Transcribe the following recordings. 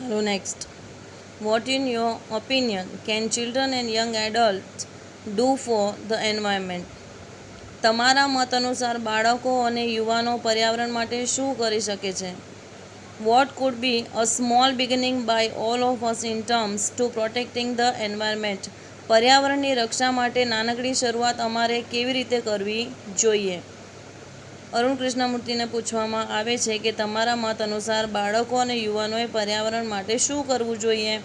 ચલો next. What in your opinion can children and young adult do for the environment? તમારા મત અનુસાર બાળકો અને યુવાનો પર્યાવરણ માટે શું કરી શકે છે? What could be a small beginning by all of us in terms to protecting the environment? પર્યાવરણની રક્ષા માટે નાનકડી શરૂઆત અમારે કેવી રીતે કરવી જોઈએ? અરુણ કૃષ્ણમૂર્તિને પૂછવામાં આવે છે કે તમારા મત અનુસાર બાળકો અને યુવાનોએ પર્યાવરણ માટે શું કરવું જોઈએ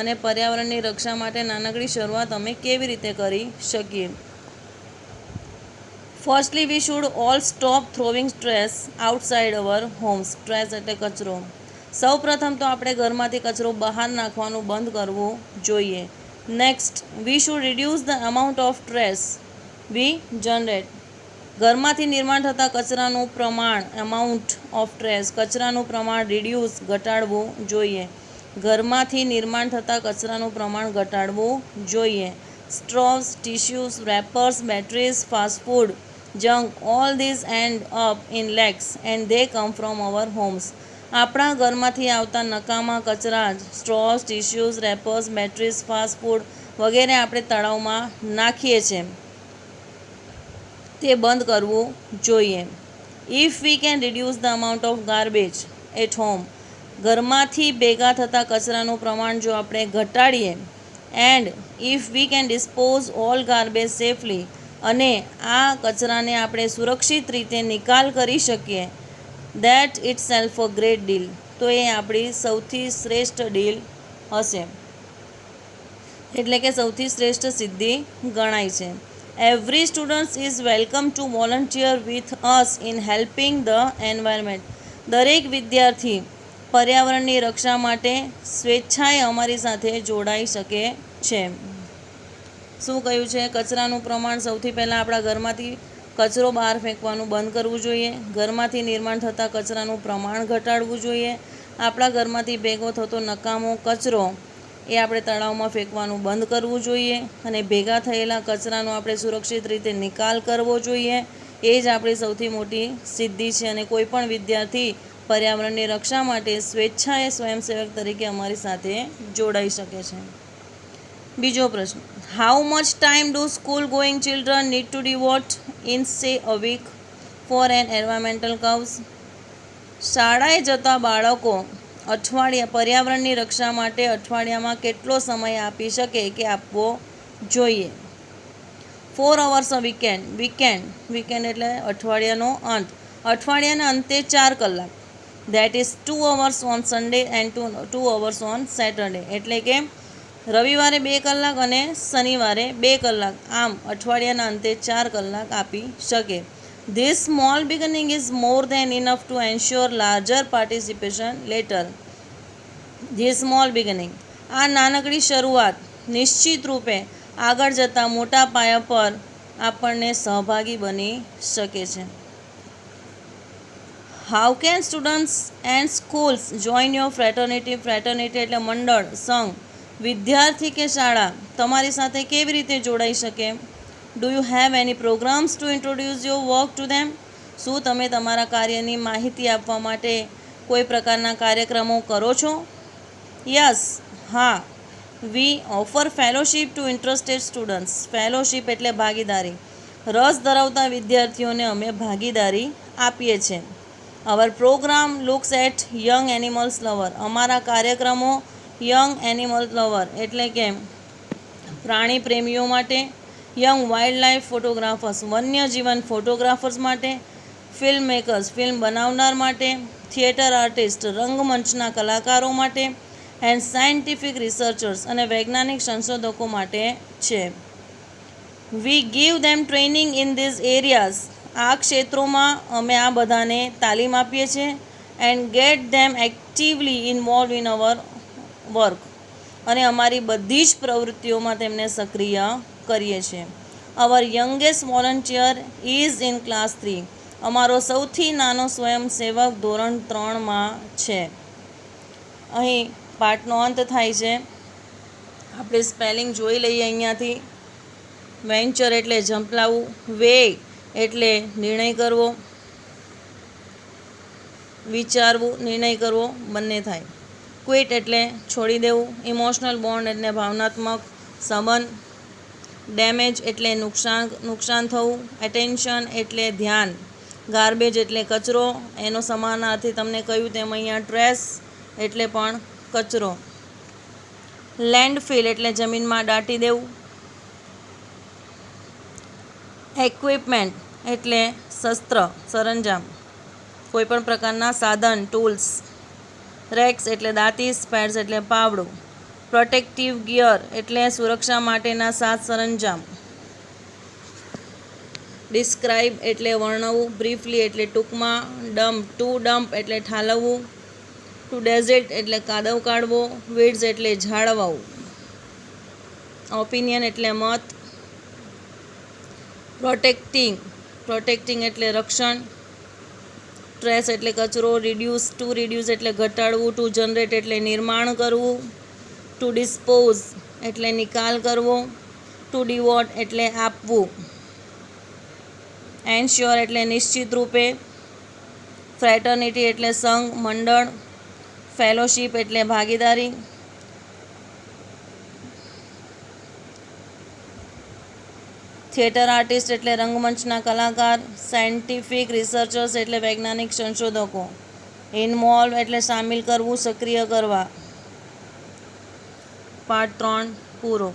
અને પર્યાવરણની રક્ષા માટે નાનકડી શરૂઆત અમે કેવી રીતે કરી શકીએ? Firstly we should all stop throwing trash outside our homes. Trash એટલે કચરો. સૌ પ્રથમ તો આપણે ઘરમાંથી કચરો બહાર નાખવાનું બંધ કરવું જોઈએ. Next, we should reduce the amount of trash we generate. ઘરમાંથી નિર્માણ થતા કચરાનું પ્રમાણ, અમાઉન્ટ ઓફ ટ્રેસ, કચરાનું પ્રમાણ રિડ્યુસ ઘટાડવું જોઈએ. ઘરમાંથી નિર્માણ થતા કચરાનું પ્રમાણ ઘટાડવું જોઈએ. Straws, tissues, wrappers, batteries, fast food, junk, all these end up in lakes and they come from our homes. આપણા ઘરમાંથી આવતા નકામા કચરા જ straws, tissues, wrappers, batteries, fast food વગેરે આપણે તળાવમાં નાખીએ છીએ, તે બંધ કરવું જોઈએ. If we can reduce the amount of garbage at home, ઘરમાંથી ભેગા થતા કચરાનું પ્રમાણ જો આપણે ઘટાડીએ, and if we can dispose all garbage safely, અને આ કચરાને આપણે સુરક્ષિત રીતે નિકાલ કરી શકીએ, that it self a great deal, તો એ આપણી સૌથી શ્રેષ્ઠ ડીલ હશે, એટલે કે સૌથી શ્રેષ્ઠ સિદ્ધિ ગણાય છે. Every student is welcome to volunteer with us in helping the environment. દરેક વિદ્યાર્થી પર્યાવરણની રક્ષા માટે સ્વેચ્છાએ અમારી સાથે જોડાઈ શકે છે. શું કહ્યું છે? કચરાનું પ્રમાણ સૌથી પહેલાં આપણા ઘરમાંથી કચરો બહાર ફેંકવાનું બંધ કરવું જોઈએ. ઘરમાંથી નિર્માણ થતા કચરાનું પ્રમાણ ઘટાડવું જોઈએ. આપણા ઘરમાંથી ભેગો થતો નકામો કચરો એ આપણે તળાવમાં ફેંકવાનું બંધ કરવું જોઈએ, અને ભેગા થયેલા કચરાનો આપણે સુરક્ષિત રીતે નિકાલ કરવો જોઈએ. એ જ આપણી સૌથી મોટી સિદ્ધિ છે, અને કોઈ પણ વિદ્યાર્થી પર્યાવરણની રક્ષા માટે સ્વેચ્છાએ સ્વયંસેવક તરીકે અમારી સાથે જોડાઈ શકે છે. બીજો પ્રશ્ન, how much time do school going children need to devote in say a week for an environmental cause? શાળાએ જતા બાળકો પર્યાવરણની રક્ષા માટે અઠવાડિયામાં કેટલો સમય આપી શકે કે આપવો જોઈએ? 4 hours અ વીકેન્ડ એટલે અઠવાડિયાનો અંત. અઠવાડિયાના અંતે 4 કલાક, that is 2 hours on Sunday and 2 hours on Saturday, એટલે કે રવિવારે 2 કલાક અને શનિવારે 2 કલાક, આમ અઠવાડિયાના અંતે 4 કલાક આપી શકે. This small beginning is more then enough to ensure larger participation letter. This small beginning, આ નાનકડી શરૂઆત નિશ્ચિત રૂપે આગળ જતાં મોટા પાયા પર આપણને સહભાગી બની શકે છે. How can students and schools join your fraternity? Fraternity એટલે મંડળ, સંઘ. વિદ્યાર્થી કે શાળા તમારી સાથે કેવી રીતે જોડાઈ શકે? Do you have any programmes to introduce your work to them? શું તમે તમારા કાર્યની માહિતી આપવા માટે કોઈ પ્રકારના કાર્યક્રમો કરો છો? યસ, હા. We offer fellowship to interested students. Fellowship એટલે ભાગીદારી. રસ ધરાવતા વિદ્યાર્થીઓને અમે ભાગીદારી આપીએ છીએ. Our program looks at young animals lover. અમારા કાર્યક્રમો યંગ એનિમલ લવર એટલે કે પ્રાણી પ્રેમીઓ માટે, યંગ વાઇલ્ડ લાઇફ ફોટોગ્રાફર્સ વન્યજીવન ફોટોગ્રાફર્સ માટે, ફિલ્મ મેકર્સ ફિલ્મ બનાવનાર માટે, થિયેટર આર્ટિસ્ટ રંગમંચના કલાકારો માટે, એન્ડ સાયન્ટિફિક રિસર્ચર્સ અને વૈજ્ઞાનિક સંશોધકો માટે છે. We give them training in these areas. આ ક્ષેત્રોમાં અમે આ બધાને તાલીમ આપીએ છીએ. And get them actively involve in our work. અને અમારી બધી જ પ્રવૃત્તિઓમાં તેમને સક્રિય કરીએ છીએ. Our youngest volunteer is in class 3. અમારો સૌથી નાનો સ્વયંસેવક ધોરણ 3માં છે. અહીં પાઠનો અંત થાય છે. આપણે સ્પેલિંગ જોઈ લઈએ અહીંયાથી. વેન્ચર એટલે ઝંપલાવવું, વે એટલે નિર્ણય કરવો, વિચારવું, નિર્ણય કરવો બંને થાય. ક્વિટ એટલે છોડી દેવું, ઇમોશનલ બોન્ડ એટલે ભાવનાત્મક સંબંધ, ડેમેજ એટલે નુકસાન થવું, એટેન્શન એટલે ધ્યાન, ગાર્બેજ એટલે કચરો, એનો સમાનાર્થી તમને કહ્યું તેમ અહીંયા ટ્રેશ એટલે પણ કચરો, લેન્ડફિલ એટલે જમીનમાં દાટી દેવું, એક્વિપમેન્ટ એટલે શસ્ત્ર સરંજામ, કોઈપણ પ્રકારના સાધન ટૂલ્સ, રેક્સ એટલે દાંતી, સ્પેર્સ એટલે પાવડું, પ્રોટેક્ટિવ ગિયર એટલે સુરક્ષા માટેના સાત સરંજામ, ડિસ્ક્રાઇબ એટલે વર્ણવવું, બ્રીફલી એટલે ટૂંકમાં, ડમ્પ એટલે ઠાલવવું, ટુ ડેઝર્ટ એટલે કાદવ કાઢવો, વીડ્સ એટલે ઝાડવાવું, ઓપિનિયન એટલે મત, પ્રોટેક્ટિંગ એટલે રક્ષણ, ટ્રેશ એટલે કચરો, ટુ રિડ્યુસ એટલે ઘટાડવું, ટુ જનરેટ એટલે નિર્માણ કરવું, ટુ ડિસ્પોઝ એટલે નિકાલ કરવો, ટુ ડિવોટ એટલે આપવું, એન્શ્યોર એટલે નિશ્ચિત રૂપે, ફ્રેટર્નિટી એટલે સંઘ મંડળ, ફેલોશિપ એટલે ભાગીદારી, થિયેટર આર્ટિસ્ટ એટલે રંગમંચના કલાકાર, સાયન્ટિફિક રિસર્ચર્સ એટલે વૈજ્ઞાનિક સંશોધકો, ઇન્વોલ્વ એટલે સામેલ કરવું, સક્રિય કરવા. પાર્ટ 3 પૂરો.